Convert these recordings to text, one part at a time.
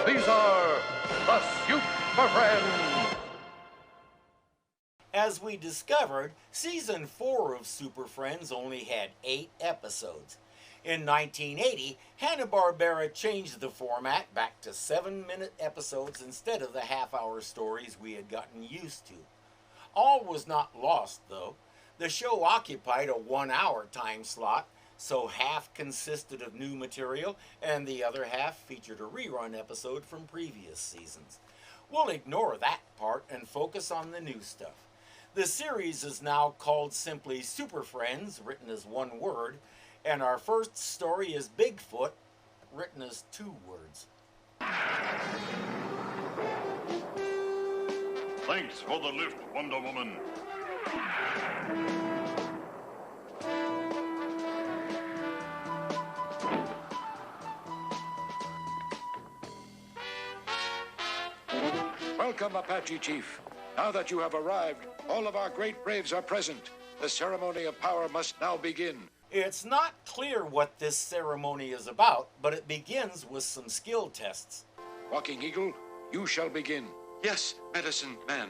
These are the Superfriends. As we discovered, Season 4 of Superfriends only had 8 episodes. In 1980, Hanna-Barbera changed the format back to 7-minute episodes instead of the half-hour stories we had gotten used to. All was not lost, though. The show occupied a 1-hour time slot, so half consisted of new material and the other half featured a rerun episode from previous seasons. We'll ignore that part and focus on the new stuff. The series is now called simply Superfriends, written as one word, and our first story is Bigfoot, written as 2 words. Thanks for the lift, Wonder Woman. Welcome, Apache Chief. Now that you have arrived, all of our great braves are present. The ceremony of power must now begin. It's not clear what this ceremony is about, but it begins with some skill tests. Walking Eagle, you shall begin. Yes, Medicine Man.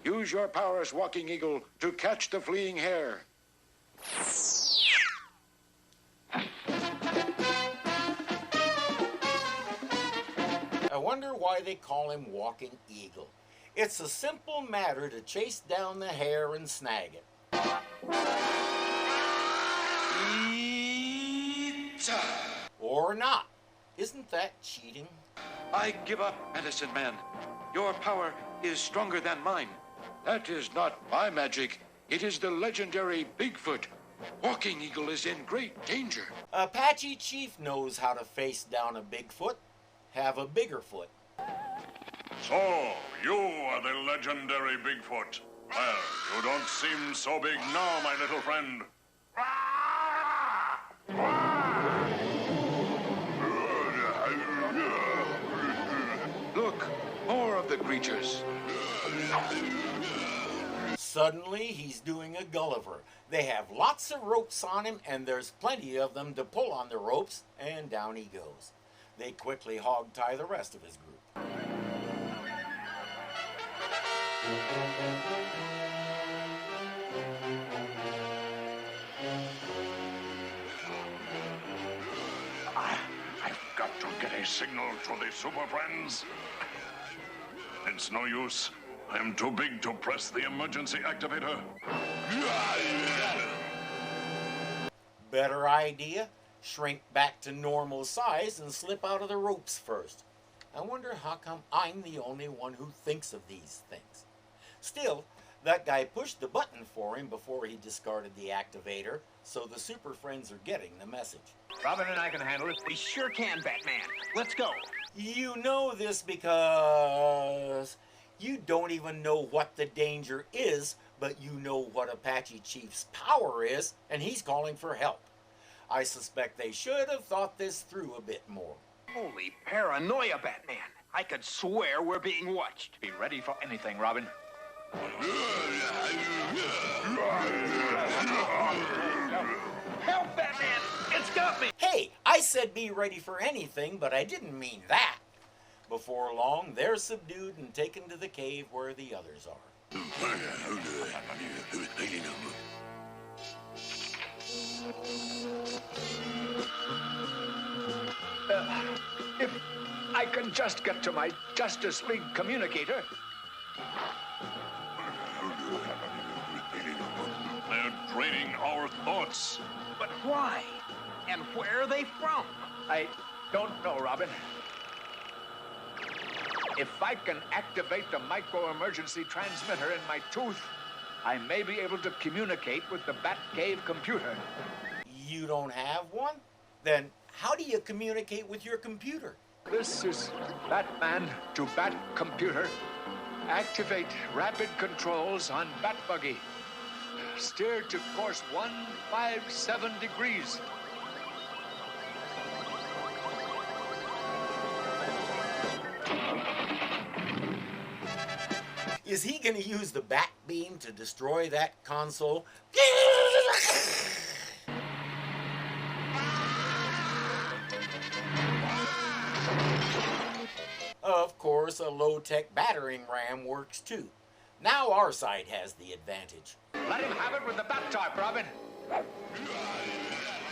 Use your powers, Walking Eagle, to catch the fleeing hare. I wonder why they call him Walking Eagle. It's a simple matter to chase down the hare and snag it. Or not. Isn't that cheating? I give up, Medicine Man. Your power is stronger than mine. That is not my magic. It is the legendary Bigfoot. Walking Eagle is in great danger. Apache Chief knows how to face down a Bigfoot. Have a bigger foot. So, you are the legendary Bigfoot. Well, you don't seem so big now, my little friend. Look, more of the creatures. Suddenly, he's doing a Gulliver. They have lots of ropes on him, and there's plenty of them to pull on the ropes, and down he goes. They quickly hog-tie the rest of his group. I've got to get a signal to the Superfriends. It's no use. I'm too big to press the emergency activator. Better idea? Shrink back to normal size and slip out of the ropes first. I wonder how come I'm the only one who thinks of these things. Still, that guy pushed the button for him before he discarded the activator, so the Superfriends are getting the message. Robin and I can handle it. We sure can, Batman. Let's go. You know this because you don't even know what the danger is, but you know what Apache Chief's power is, and he's calling for help. I suspect they should have thought this through a bit more. Holy paranoia, Batman. I could swear we're being watched. Be ready for anything, Robin. Help, Batman! It's got me! Hey, I said be ready for anything, but I didn't mean that. Before long, they're subdued and taken to the cave where the others are. If I can just get to my Justice League communicator. They're draining our thoughts. But why? And where are they from? I don't know, Robin. If I can activate the micro-emergency transmitter in my tooth, I may be able to communicate with the Batcave computer. You don't have one? Then how do you communicate with your computer? This is Batman to Bat computer. Activate rapid controls on Bat Buggy. Steer to course 157 degrees. Is he going to use the bat beam to destroy that console? course, a low-tech battering ram works too. Now our side has the advantage. Let him have it with the bat tarp, Robin.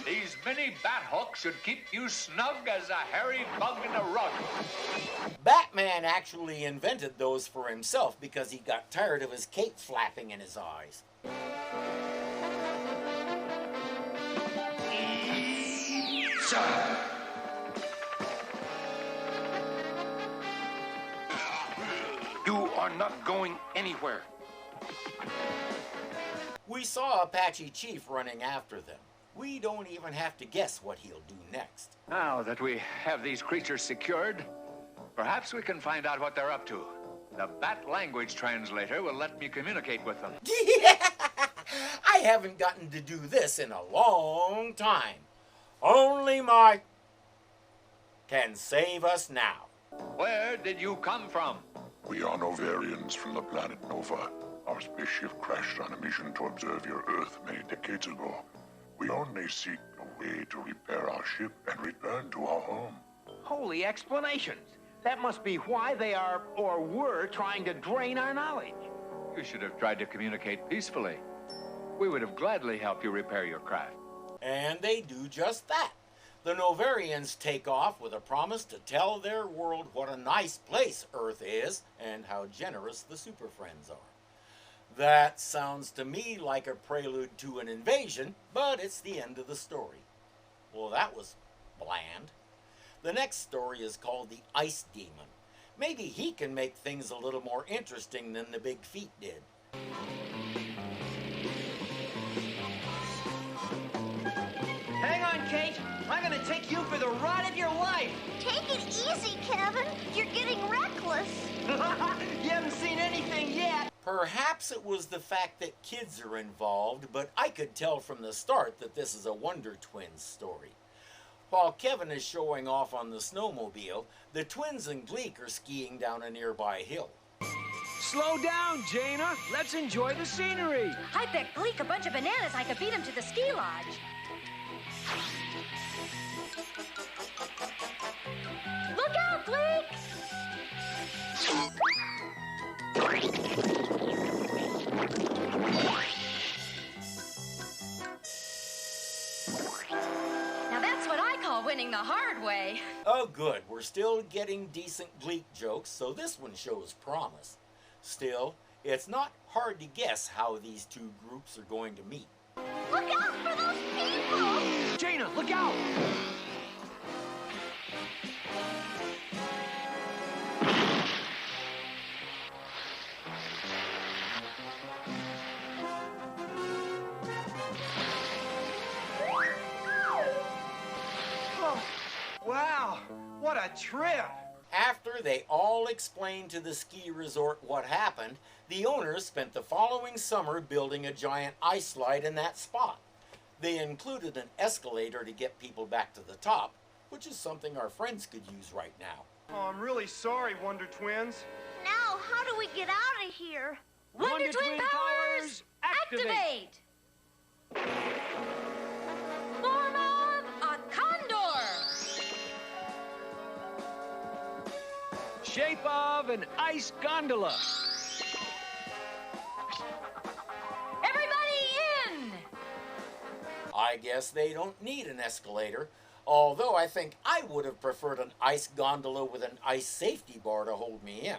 These mini bat hooks should keep you snug as a hairy bug in a rug. Batman actually invented those for himself because he got tired of his cape flapping in his eyes. You are not going anywhere. We saw Apache Chief running after them. We don't even have to guess what he'll do next. Now that we have these creatures secured, perhaps we can find out what they're up to. The bat language translator will let me communicate with them. I haven't gotten to do this in a long time. Only my can save us now. Where did you come from? We are Novarians from the planet Nova. Our spaceship crashed on a mission to observe your Earth many decades ago. We only seek a way to repair our ship and return to our home. Holy explanations. That must be why they are, or were, trying to drain our knowledge. You should have tried to communicate peacefully. We would have gladly helped you repair your craft. And they do just that. The Novarians take off with a promise to tell their world what a nice place Earth is and how generous the Superfriends are. That sounds to me like a prelude to an invasion, but it's the end of the story. Well, that was bland. The next story is called The Ice Demon. Maybe he can make things a little more interesting than the Big Feet did. Hang on, Kate. I'm gonna take you for the ride of your life. Take it easy, Kevin. You're getting reckless. You haven't seen anything yet. Perhaps it was the fact that kids are involved, but I could tell from the start that this is a Wonder Twins story. While Kevin is showing off on the snowmobile, the twins and Gleek are skiing down a nearby hill. Slow down, Jaina. Let's enjoy the scenery. I bet Gleek a bunch of bananas I could beat him to the ski lodge. Look out, Gleek! Now that's what I call winning the hard way. Oh good, we're still getting decent Gleek jokes, so this one shows promise. Still, it's not hard to guess how these two groups are going to meet. Look out for those people! Jaina, look out! Oh, wow, what a trip. After they all explained to the ski resort what happened, the owners spent the following summer building a giant ice slide in that spot. They included an escalator to get people back to the top, which is something our friends could use right now. Oh, I'm really sorry, Wonder Twins. Now, how do we get out of here? Wonder Twin powers, activate! Form of a condor! Shape of an ice gondola. Everybody in! I guess they don't need an escalator, although I think I would have preferred an ice gondola with an ice safety bar to hold me in.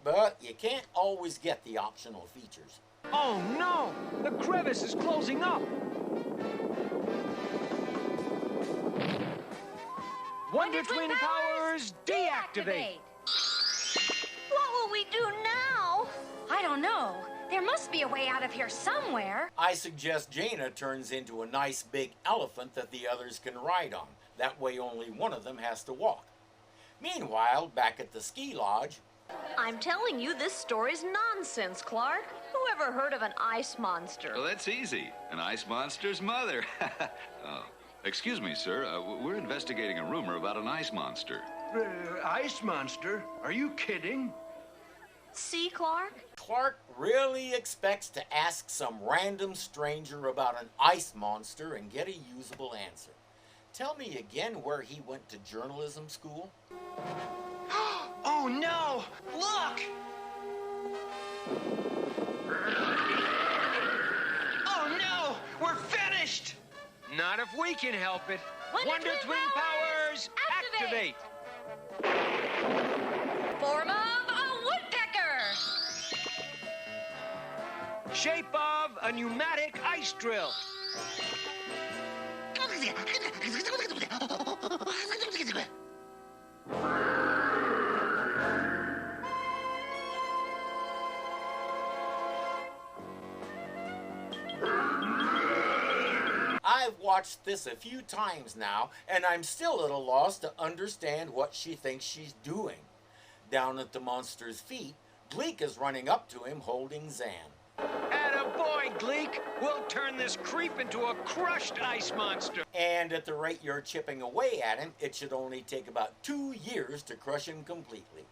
But you can't always get the optional features. Oh no! The crevice is closing up. Wonder Twin powers deactivate. What will we do now? I don't know. There must be a way out of here somewhere. I suggest Jaina turns into a nice big elephant that the others can ride on. That way only one of them has to walk. Meanwhile, back at the ski lodge, I'm telling you, this story's nonsense, Clark. Who ever heard of an ice monster? Well, that's easy. An ice monster's mother. Oh, excuse me, sir. We're investigating a rumor about an ice monster. Ice monster? Are you kidding? See, Clark? Clark really expects to ask some random stranger about an ice monster and get a usable answer. Tell me again where he went to journalism school? Oh, Oh, no! Look! Oh, no! We're finished! Not if we can help it. Wonder Twin powers, activate! Form of a woodpecker! Shape of a pneumatic ice drill. I've watched this a few times now, and I'm still at a loss to understand what she thinks she's doing. Down at the monster's feet, Gleek is running up to him holding Zan. Attaboy, Gleek! We'll turn this creep into a crushed ice monster. And at the rate you're chipping away at him, it should only take about 2 years to crush him completely.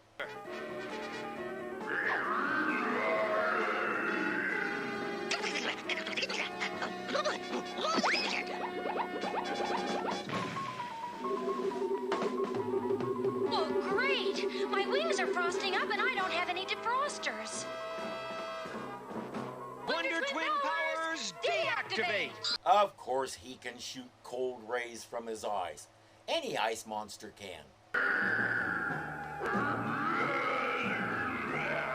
Oh, great! My wings are frosting up and I don't have any defrosters. Wonder Twin powers, deactivate! Of course he can shoot cold rays from his eyes. Any ice monster can.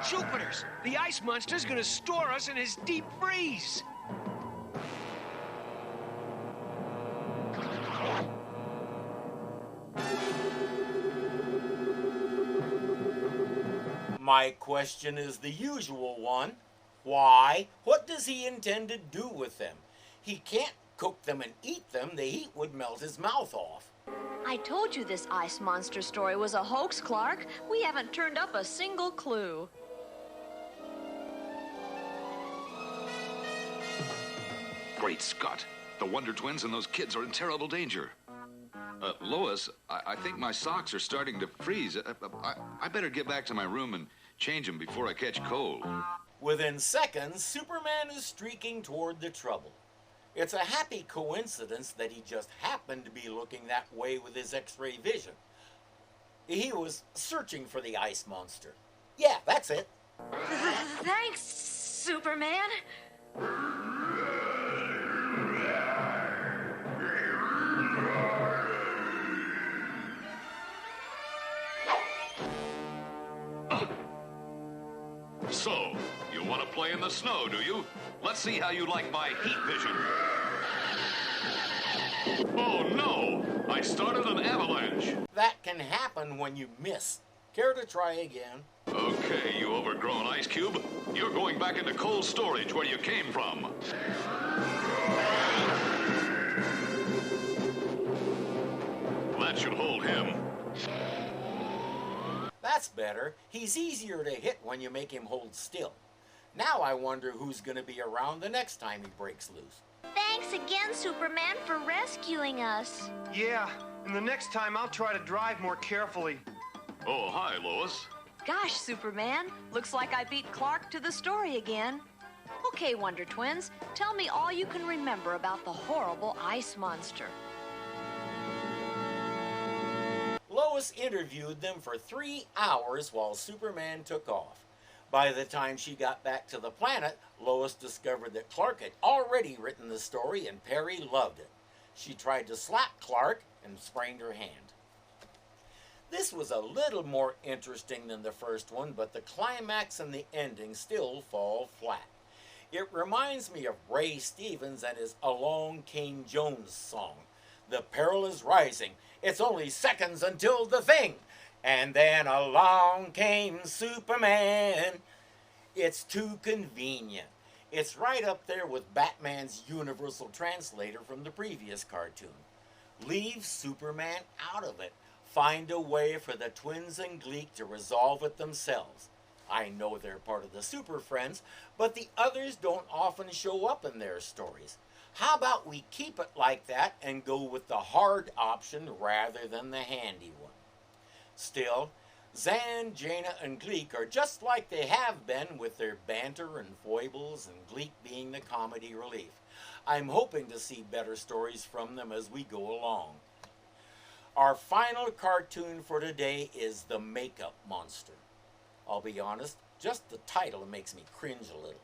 Jupiters! The ice monster's gonna store us in his deep freeze! My question is the usual one. Why? What does he intend to do with them? He can't cook them and eat them. The heat would melt his mouth off. I told you this ice monster story was a hoax, Clark. We haven't turned up a single clue. Great Scott. The Wonder Twins and those kids are in terrible danger. Lois, I think my socks are starting to freeze. I better get back to my room and change them before I catch cold. Within seconds, Superman is streaking toward the trouble. It's a happy coincidence that he just happened to be looking that way with his X-ray vision. He was searching for the ice monster. Yeah, that's it. Thanks, Superman. So, you want to play in the snow, do you? Let's see how you like my heat vision. Oh, no! I started an avalanche. That can happen when you miss. Care to try again? Okay, you overgrown ice cube. You're going back into cold storage where you came from. That should hold him. That's better. He's easier to hit when you make him hold still. Now I wonder who's going to be around the next time he breaks loose. Thanks again, Superman, for rescuing us. Yeah, and the next time I'll try to drive more carefully. Oh, hi, Lois. Gosh, Superman, looks like I beat Clark to the story again. Okay, Wonder Twins, tell me all you can remember about the horrible ice monster. Lois interviewed them for 3 hours while Superman took off. By the time she got back to the planet, Lois discovered that Clark had already written the story and Perry loved it. She tried to slap Clark and sprained her hand. This was a little more interesting than the first one, but the climax and the ending still fall flat. It reminds me of Ray Stevens and his Along Came Jones song. The peril is rising. It's only seconds until the thing. And then along came Superman. It's too convenient. It's right up there with Batman's Universal Translator from the previous cartoon. Leave Superman out of it. Find a way for the twins and Gleek to resolve it themselves. I know they're part of the Superfriends, but the others don't often show up in their stories. How about we keep it like that and go with the hard option rather than the handy one? Still, Zan, Jaina, and Gleek are just like they have been with their banter and foibles and Gleek being the comedy relief. I'm hoping to see better stories from them as we go along. Our final cartoon for today is The Makeup Monster. I'll be honest, just the title makes me cringe a little.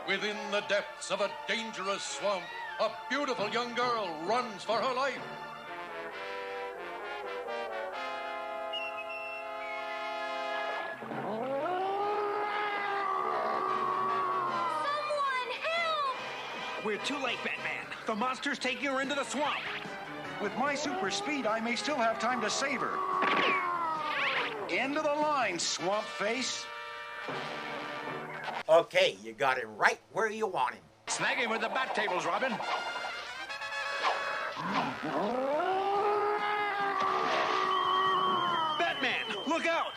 Within the depths of a dangerous swamp, a beautiful young girl runs for her life. Someone help! We're too late, Batman. The monster's taking her into the swamp. With my super speed, I may still have time to save her. End of the line, swamp face. Okay, you got him right where you want him. Snag him with the bat tables, Robin. Batman, look out!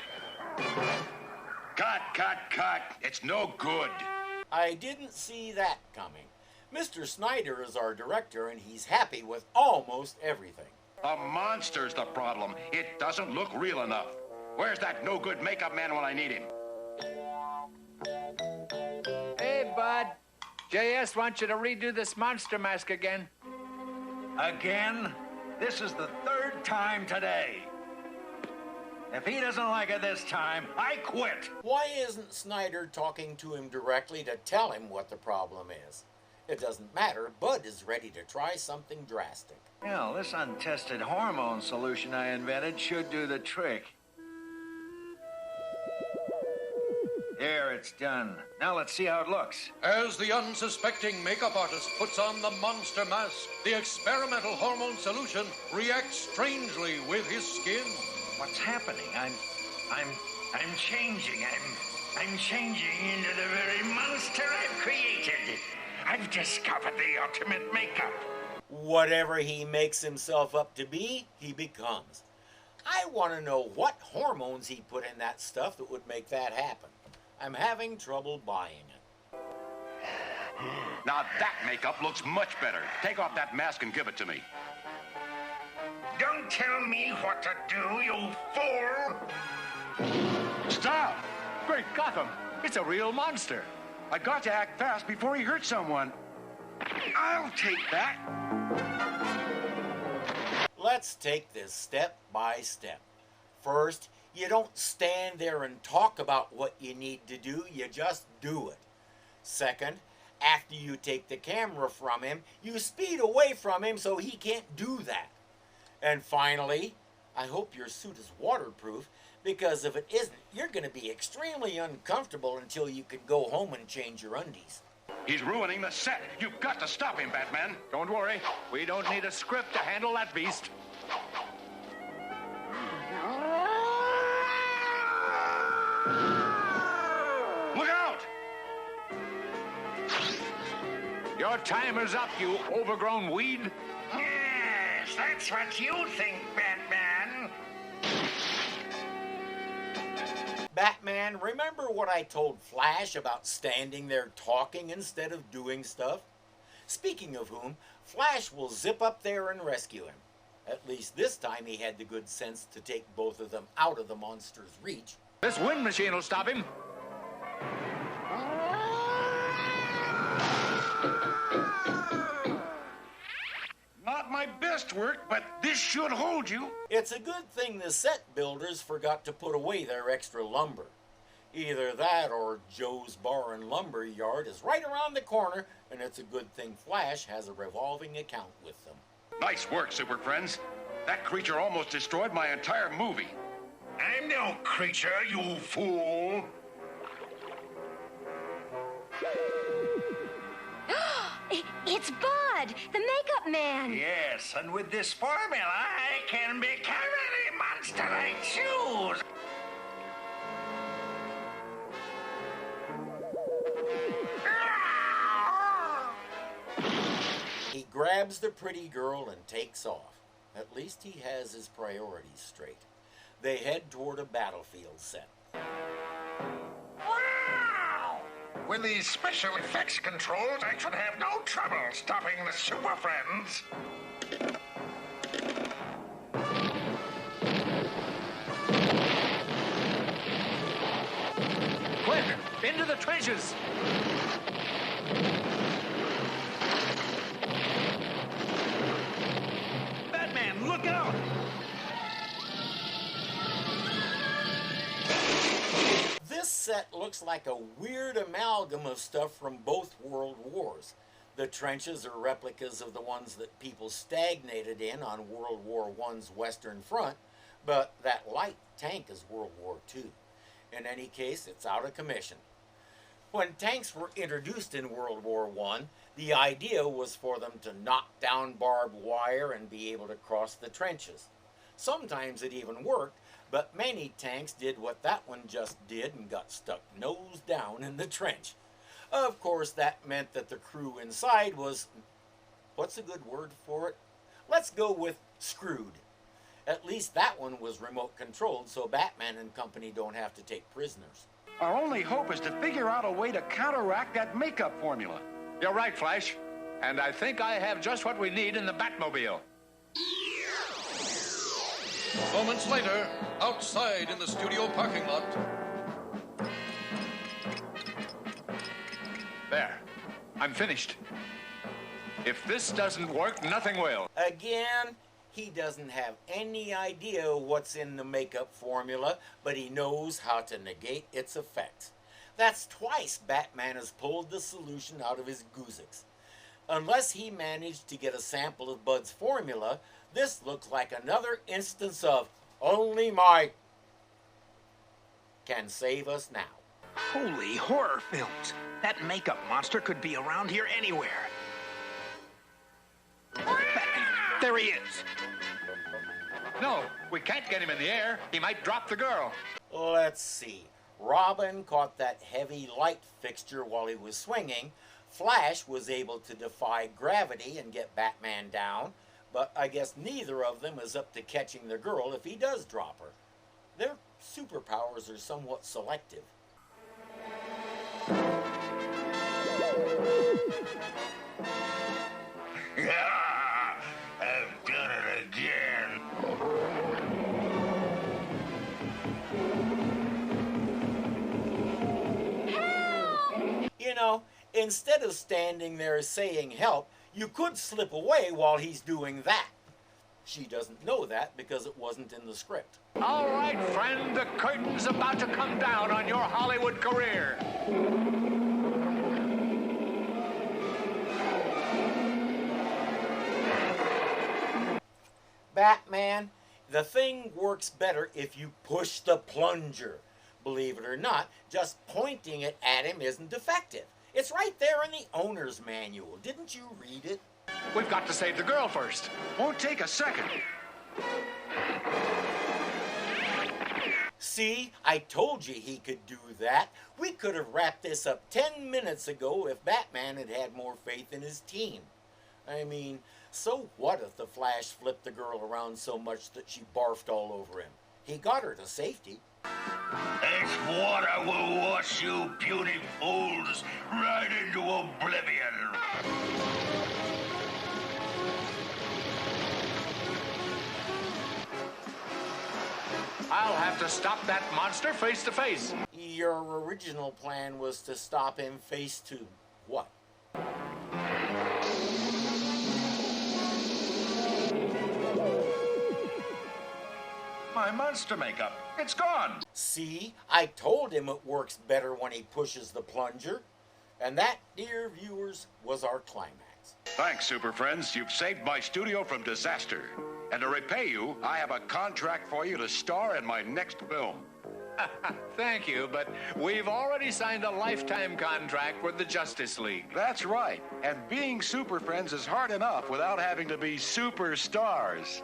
Cut. It's no good. I didn't see that coming. Mr. Snyder is our director, and he's happy with almost everything. A monster's the problem. It doesn't look real enough. Where's that no-good makeup man when I need him? Hey, bud. JS wants you to redo this monster mask again. Again? This is the third time today. If he doesn't like it this time, I quit. Why isn't Snyder talking to him directly to tell him what the problem is? It doesn't matter. Bud is ready to try something drastic. Well, this untested hormone solution I invented should do the trick. There, it's done. Now let's see how it looks. As the unsuspecting makeup artist puts on the monster mask, the experimental hormone solution reacts strangely with his skin. What's happening? I'm changing. I'm changing into the very monster I've created. I've discovered the ultimate makeup. Whatever he makes himself up to be, he becomes. I want to know what hormones he put in that stuff that would make that happen. I'm having trouble buying it. Now that makeup looks much better. Take off that mask and give it to me. Don't tell me what to do, you fool! Stop! Great Gotham! It's a real monster. I got to act fast before he hurts someone. I'll take that. Let's take this step by step. First, you don't stand there and talk about what you need to do, you just do it. Second, after you take the camera from him, you speed away from him so he can't do that. And finally, I hope your suit is waterproof, because if it isn't, you're going to be extremely uncomfortable until you can go home and change your undies. He's ruining the set. You've got to stop him, Batman. Don't worry. We don't need a script to handle that beast. Look out! Your timer's up, you overgrown weed. Yes, that's what you think, Batman. Batman, remember what I told Flash about standing there talking instead of doing stuff? Speaking of whom, Flash will zip up there and rescue him. At least this time he had the good sense to take both of them out of the monster's reach. This wind machine will stop him. Not my best work, but this should hold you. It's a good thing the set builders forgot to put away their extra lumber. Either that or Joe's Bar and Lumber Yard is right around the corner, and it's a good thing Flash has a revolving account with them. Nice work, Super Friends. That creature almost destroyed my entire movie. I'm no creature, you fool. It's Bud, the makeup man. Yes, and with this formula, I can become any monster I choose. He grabs the pretty girl and takes off. At least he has his priorities straight. They head toward a battlefield set. Wow! With these special effects controls, I should have no trouble stopping the Super Friends. Quick, into the trenches. Batman, look out! that looks like a weird amalgam of stuff from both world wars. The trenches are replicas of the ones that people stagnated in on World War I's Western Front, but that light tank is World War II. In any case, it's out of commission. When tanks were introduced in World War I, the idea was for them to knock down barbed wire and be able to cross the trenches. Sometimes it even worked, but many tanks did what that one just did and got stuck nose down in the trench. Of course, that meant that the crew inside was, what's a good word for it? Let's go with screwed. At least that one was remote controlled, so Batman and company don't have to take prisoners. Our only hope is to figure out a way to counteract that makeup formula. You're right, Flash. And I think I have just what we need in the Batmobile. Moments later, outside in the studio parking lot. There. I'm finished. If this doesn't work, nothing will. Again, he doesn't have any idea what's in the makeup formula, but he knows how to negate its effects. That's twice Batman has pulled the solution out of his goozix. Unless he managed to get a sample of Bud's formula, this looks like another instance of only Mike can save us now. Holy horror films! That makeup monster could be around here anywhere. There he is. No, we can't get him in the air. He might drop the girl. Let's see. Robin caught that heavy light fixture while he was swinging. Flash was able to defy gravity and get Batman down, but I guess neither of them is up to catching the girl if he does drop her. Their superpowers are somewhat selective. I've done it again. You know, instead of standing there saying help, you could slip away while he's doing that. She doesn't know that because it wasn't in the script. All right, friend, the curtain's about to come down on your Hollywood career. Batman, the thing works better if you push the plunger. Believe it or not, just pointing it at him isn't effective. It's right there in the owner's manual. Didn't you read it? We've got to save the girl first. Won't take a second. See, I told you he could do that. We could have wrapped this up 10 minutes ago if Batman had had more faith in his team. I mean, so what if the Flash flipped the girl around so much that she barfed all over him? He got her to safety. This water will wash you puny fools right into oblivion. I'll have to stop that monster face to face. Your original plan was to stop him face to what? My monster makeup. It's gone. See, I told him it works better when he pushes the plunger. And that, dear viewers, was our climax. Thanks, Super Friends. You've saved my studio from disaster. And to repay you, I have a contract for you to star in my next film. Thank you, but we've already signed a lifetime contract with the Justice League. That's right. And being Super Friends is hard enough without having to be superstars.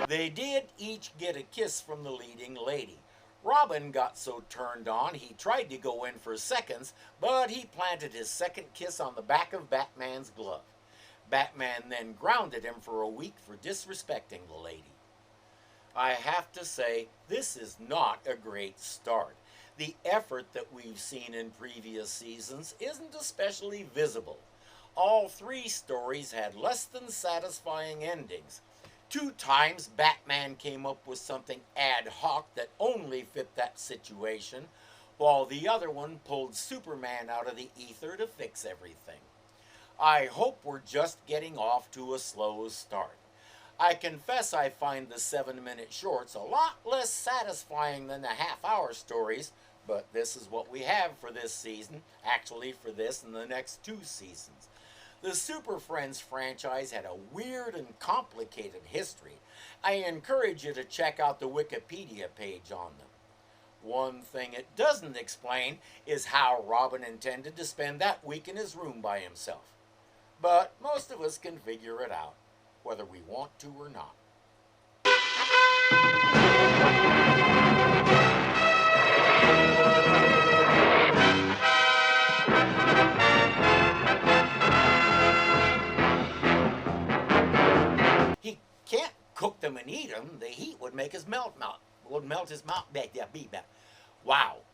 They did each get a kiss from the leading lady. Robin got so turned on he tried to go in for seconds, but he planted his second kiss on the back of Batman's glove. Batman then grounded him for a week for disrespecting the lady. I have to say, this is not a great start. The effort that we've seen in previous seasons isn't especially visible. All three stories had less than satisfying endings. 2 times Batman came up with something ad hoc that only fit that situation, while the other one pulled Superman out of the ether to fix everything. I hope we're just getting off to a slow start. I confess I find the 7-minute shorts a lot less satisfying than the half-hour stories, but this is what we have for this season, actually for this and the next 2 seasons. The Super Friends franchise had a weird and complicated history. I encourage you to check out the Wikipedia page on them. One thing it doesn't explain is how Robin intended to spend that week in his room by himself. But most of us can figure it out, whether we want to or not. He can't cook them and eat them. The heat would make his melt his mouth. Wow.